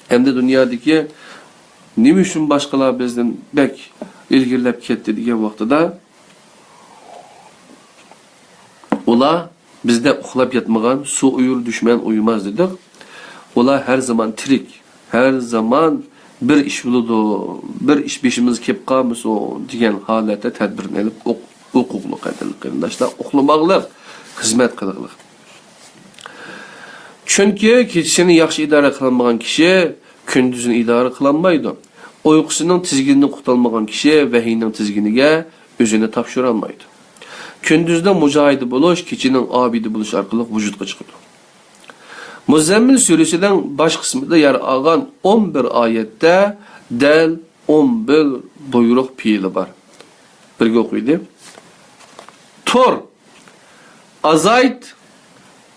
Hem de dünyadaki nima üçün başkalar bizden bek ilgirlep ketdi degan vaqtida ular bizde uxlab yatmagan, su uyur düşman uyumaz dedik. Ular her zaman tirik, her zaman bir iş buludu, bir iş beşimiz kep qalmız o degan holatda tadbirini elib huquqliq qarindoshlar, uxlamaqliq, xizmat qiliqliq. Çünkü keçisini yaxshi idare qilmagan kishi kündüzünü idare qilolmaydi. Uykusunun tizginini qutalmagan kişi vahiyning tizginiga özünü tapşıralmaydı. Gündüzde mücahidi buluş, keçinin abidi buluş arqılıq vücudga çıkıdı. Muzammil suresining baş qismida yer algan 11 ayette del 11 buyruq fiili var. Birge okuydu. Tur, azayt,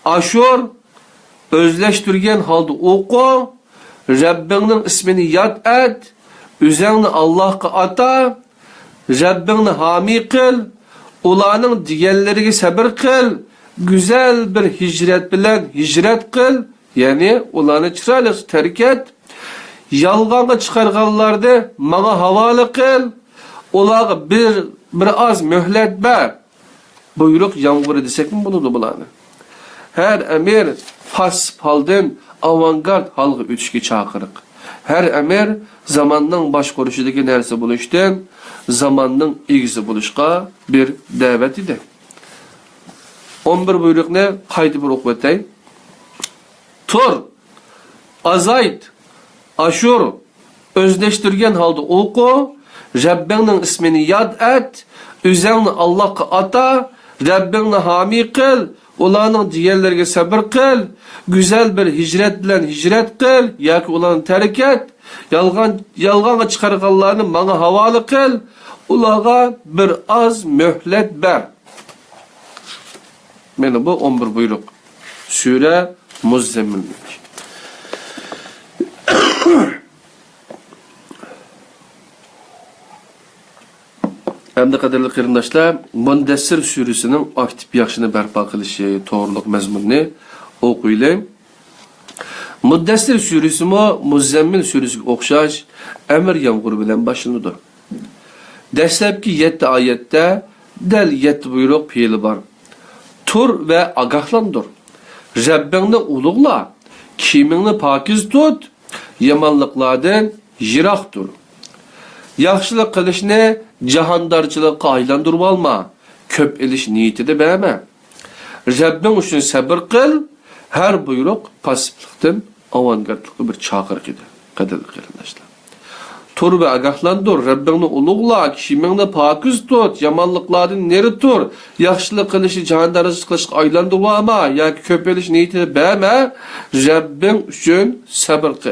aşur, özleştirgen halda oku, Rabbinin ismini yad et, üzerine Allah'a ata, Rabbini hami kıl, ulanın diğerlerine sabır kıl, güzel bir hicret bilen hicret kıl, yani ulanı çıraylı terk et, yalgana çıkarganlarda bana havalı kıl, ulağı bir az mühlet ver. Buyruk yağmuru desek mi bunu da bulanı? Her emir pas halden avantgard halgı üçki çakırık. Her emir zamandan baş koruşudaki neresi buluştan zamandan ilgisi buluşka bir davet idi. 11 buyruk ne? Kaydı bir okuyatayım. Tur, azayt, aşur, özleştirgen halde oku, Rabbinin ismini yad et, üzerine Allah'a ata, Rabbini hami kıl, ulanın diğerlerine sabır kıl, güzel bir hicret bilen hicret kıl, ya ki ulanı terk et, yalgana çıkarganlarını bana havalı kıl, ulağa bir az mühlet ver. Mene bu 11 buyruk. Sure Muzzemmillik. Hem de kaderli kırındaşlar, Muddessir suresinin aktif yaxşını berpa kılışı, doğruluk mezmununu okuyalım. Muddessir suresi Muzammil suresi okşaş, emir yağmuru bilen başlanıdır. Deslepki 7 ayette del 7 buyruk fiili var. Tur ve agahlandır. Rabbini ulugla, kimini pakiz tut, yamanlıklardan yiraktır. Yaxşılık kılışını cahandarçılıkka aylandırıp alma, köp eliş niyeti de beğenme. Rabbin üçün sabır kıl, her buyruk pasiflikten avantgardlıklı bir çağırık idi. Kaderli kırındaşlar. Tur ve agahlandır, Rabbini ulugla, kimini pakiz tut, yamanlıklardan neri tur, yaxşılık kılışı cahandarçılık kılışka aylandırıp alma, ya köp eliş niyeti de beğenme, Rabbin üçün sabır kıl.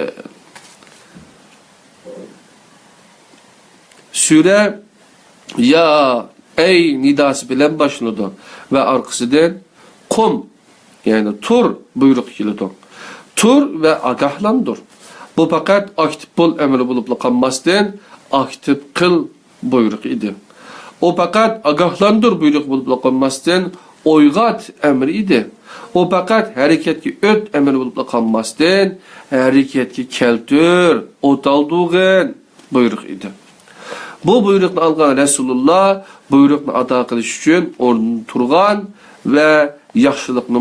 Sure ya ey nidası bilen başladı ve arkasından kum yani tur buyruk yılıdı. Tur ve agahlandır. Bu fakat aktif bol emri bulup kalmasından aktif kıl buyruk idi. O fakat agahlandır buyruk bulup kalmasından oygat emri idi. O fakat hareketki öt emri bulup kalmasından hareketki keltür otaldığın buyruk idi. Bu buyrukni algan Resulullah buyrukni ado qilish uchun o'rnidan turgan ve yaxshilikni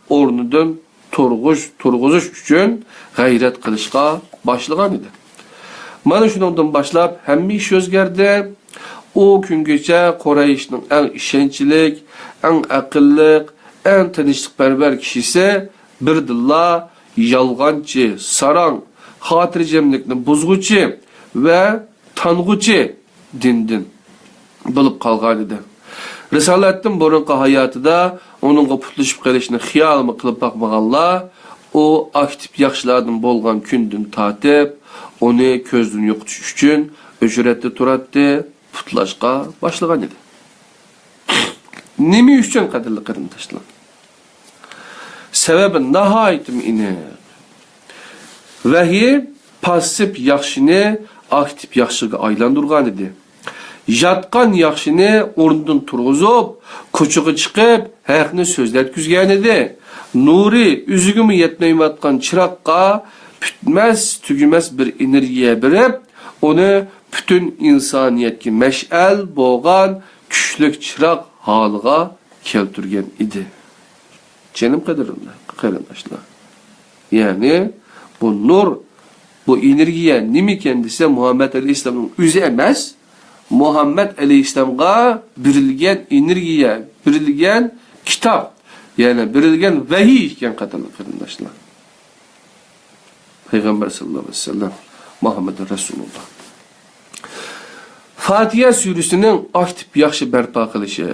o'rnidan turg'izish uchun g'ayrat qilishga boshlagan edi. Mana shundan boshlab hamma ish o'zgardi. O kungacha Qurayshning eng ishonchli, eng aqlli, eng tinchlikparvar kishisi birdilla yolg'onchi, sarang, xotirjamlikni buzg'uchi ve tanğuchi dindin bulup kalgan idi. Risalatın burunqi hayatida onunğa putluşup qalishni xiyalımı qılıp bakmaganlar, o aktif yaxşılardan bolgan kündün tatip, onu közdün yoqutish üçün ücretli turatdi, putlaşqa başlagan idi. Nimi üçün qadirli qarindoshlar? Sebebi nahayitim iniq. Vahiy pasif yaxşını aktif yaxşıga aylandırgan idi. Yatqan yaxşını o'rnidan turg'izib, ko'chaga chiqib, haqni so'zlatkizgan edi. Nuri üzügümü yetmeyotgan chiroqqa bitmas, tugumas bir energiya berib, onu bütün insoniyatga mash'al bo'lgan kuchli chiroq holiga keltirgan edi. Canım qarindoshlar. Yani bu nur, bu energiya nimi kendisi Muhammed Aleyhisselam'ın özü emas, Muhammed Aleyhisselam'a berilgen energiya, berilgen kitap, yani berilgen vahiy ekan qarindoshlar. Peygamber sallallahu aleyhi ve sellem Muhammed Resulullah. Fatiha surəsinin aktiv yaxşı bərpa qilishi.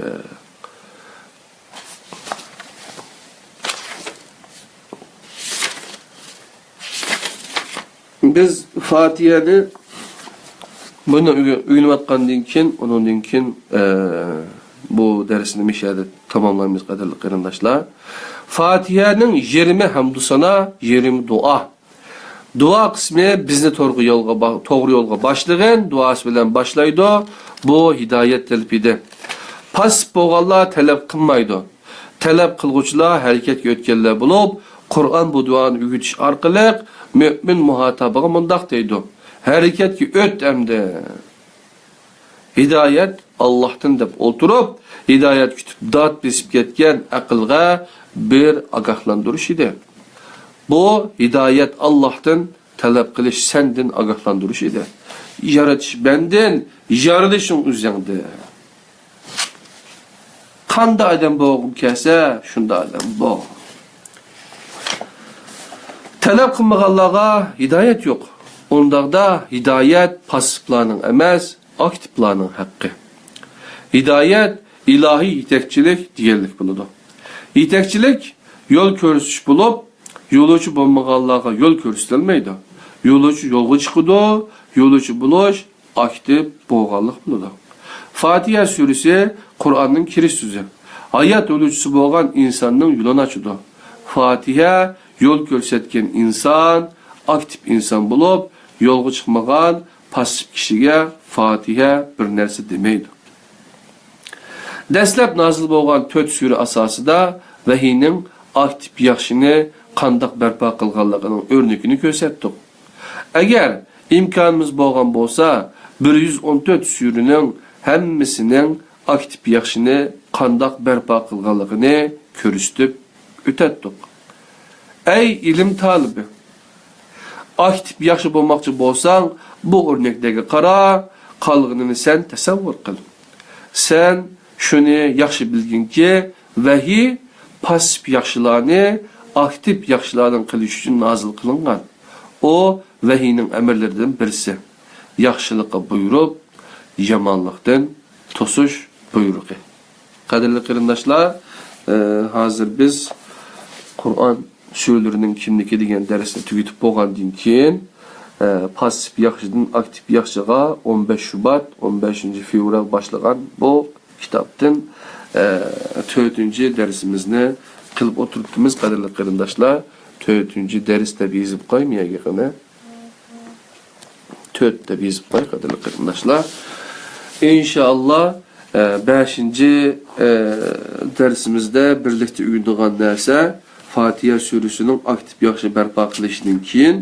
Biz Fatiha'ni bunu öğrenmekten keyin, ondan keyin bu dersini meşede tamamlamayız qadarlı qarindaşlar. Fatiha'nın 20 hamdu sana, 20 dua. Dua kısmı bizni to'g'ri yo'lga başlagan, duası bilan başlaydı. Bu hidayet talabida. Pas bo'lganlar talab qilmaydi. Talab qilguvchilar harakatga o'tganlar bo'lib, Qur'on bu duoni o'qitish orqali mümin muhatabiga mundaq deydi. Harakatga o't hamda. Hidayet Allah'tan deb o'tirib, hidayet kutib dod besib ketgan aqlga bir agahlandirish edi. Bu hidayet Allah'tan talep qilish sendin agahlandirish edi. Yaratish benden, yaratishing o'zingda. Qanday odam bo'lgim kelsa, shunday odam bo'l. Talep qilmaganlarga hidayet yo'q. Ondaqda hidayet passivlarning emas, aktivlarning haqqi. Hidayet ilahi yetekçilik deganlik bo'ladi. Yetekçilik yo'l ko'rsatish bo'lib, yo'lovchi bo'lmaganlarga yo'l ko'rsatilmaydi. Yo'lovchi yo'lga chiqadi, yo'lovchi bo'lish aktiv bo'lganlik bo'ladi. Fatiha surasi Qur'onning kirish so'zi. Hayot yo'lovchisi bo'lgan insonning yo'lini ochadi. Fatiha yo'l ko'rsatgan inson, aktiv inson bo'lib, yo'lga chiqmagan passiv kishiga Fatiha bir narsa demaydi. Dastlab nozil bo'lgan 4 sura asosida vahiyning aktiv yaxshini qandaq barpo qilganligining o'rnakini ko'rsatdik. Agar imkonimiz bo'lgan bo'lsa, 114 suraning hammasining aktiv yaxshini qandaq barpo qilganligini ko'rsatib o'tdik. Ey ilm talibi, aktiv yaxshi bo'lmoqchi bo'lsang, bu o'rnakdagi qara, qolganini sen tasavvur qil. Sen shuni yaxshi bilginki, vahiy passiv yaxshilarni aktiv yaxshilarning qilish uchun nozil qilingan. O vahiyning amirlaridan birisi. Yaxshilikqa buyurib, yomonlikdan to'sish buyrug'i. Qadrli qarindoshlar, hozir biz Qur'on suralarining kimligi degan darsni tugatib bo'lgandan keyin passiv yaxshidan aktiv yaxshiga 15 Şubat, 15 fevral başlagan bu kitaptan 4. dersimizni qilib o'tiribmiz qadrli qarindoshlar. 4. ders deb yozib qo'ymayagina. 4 deb yozib qo'y qadrli qarindoshlar. İnşallah 5. dersimizde birlikte o'rgangan narsa Fatiha surəsinin aktiv yaxşı bərpa qilishdan keyin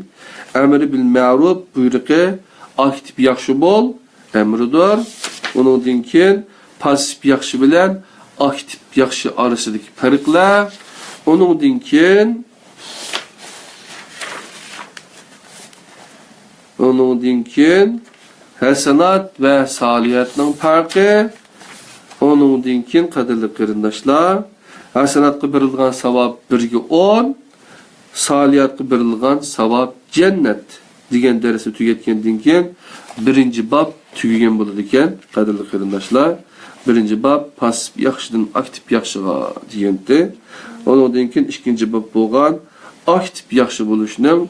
amri bil ma'ruf buyrug'i aktiv yaxshi bo'l emridir. Ondan keyin passiv yaxshi bilan aktiv yaxshi orasidagi farqlar. Ondan keyin hasanat ve saliyatning farqi. Ondan keyin qadrli qarindoshlar, hasanatga berilgan savab 1'ga 10, saliyatga berilgan savab cennet degan dersi tugatgandan keyin 1-bab tugagan bo'ladi ekan. Qadrli qarindoshlar, 1-bab passiv yaxshidan aktiv yaxshiga degandi. Ondan keyin 2-bab bo'lgan aktiv yaxshi bo'lishning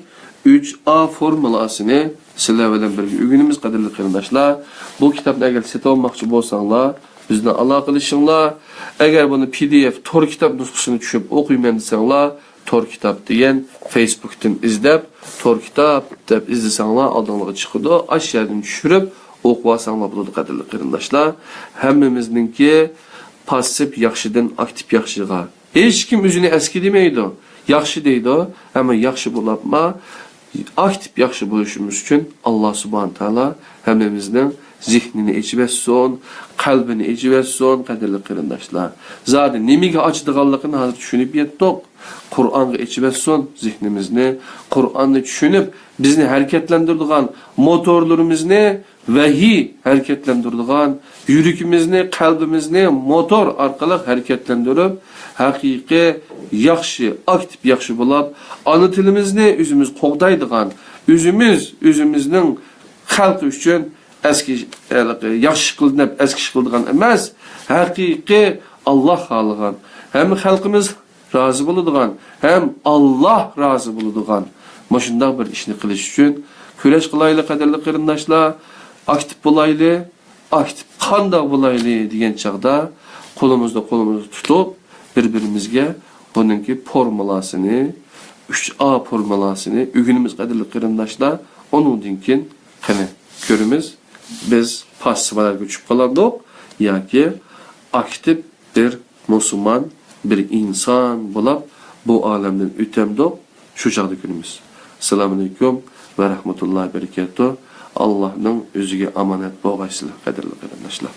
3A formulasini sizlar bilan birga o'rganamiz qadrli qarindoshlar. Bu kitobni agar sotib olmoqchi bo'lsanglar, bizni aloqa qilishinglar. Agar buni PDF tor kitob nusxasini tushib o'qiyman desanglar, tor kitob degan Facebook'tan izlab, tor kitob deb izlasanglar, oldingizga chiqadi. Aşağıdan tushirib o'qib olsanglar bo'ladi qadrli qarindoshlar. Hammamizningki passiv yaxshidan aktiv yaxshiga. Hech kim o'zini eski demaydi. Yaxshi deydi, ammo yaxshi bo'libmi? Aktiv yaxshi bo'lishimiz uchun Alloh subhanahu taolo hammamizning zihnini içib etsin, qalbini içib etsin, qadrli qarindoshlar. Zodi nimaga ochdiganligini hozir tushunib yetdik. Qur'onga içib etsin zihnimizni, Qur'onni tushunib, bizni harakatlantiradigan motorlarimizni vahiy harakatlantiradigan yuragimizni, qalbimizni motor orqali harakatlantirib, haqiqiy yaxshi, aktiv yaxshi bo'lib, ana tilimizni o'zimiz qo'g'daydigan, o'zimizning xalq uchun eski yaxşı qılınıb, eski qıldığan emas, haqiqiy Allah xalığan, hem xalqımız razı bulduğan, hem Allah razı bulduğan maşındaq bir işni qilish üçün küreş qılaylı qadarlı qarindaşlar, aktif bulaylı, aktif qandaq bulaylı degan çağda qolumuzda tutup bir-birimizge bununki formulasını, 3A formulasını ügünümüz qadarlı qarindaşlar onun dinkin qani görümüz biz passivalar göçüp qalandık yoki aktif bir Müslüman, bir insan bulab bu alemden ötemdik şu çağda günümüz. Assalamu alaikum ve rahmetullahi berekatuh. Allah'ın özüge amanet boğaysızlar, kaderli qarindaşlar.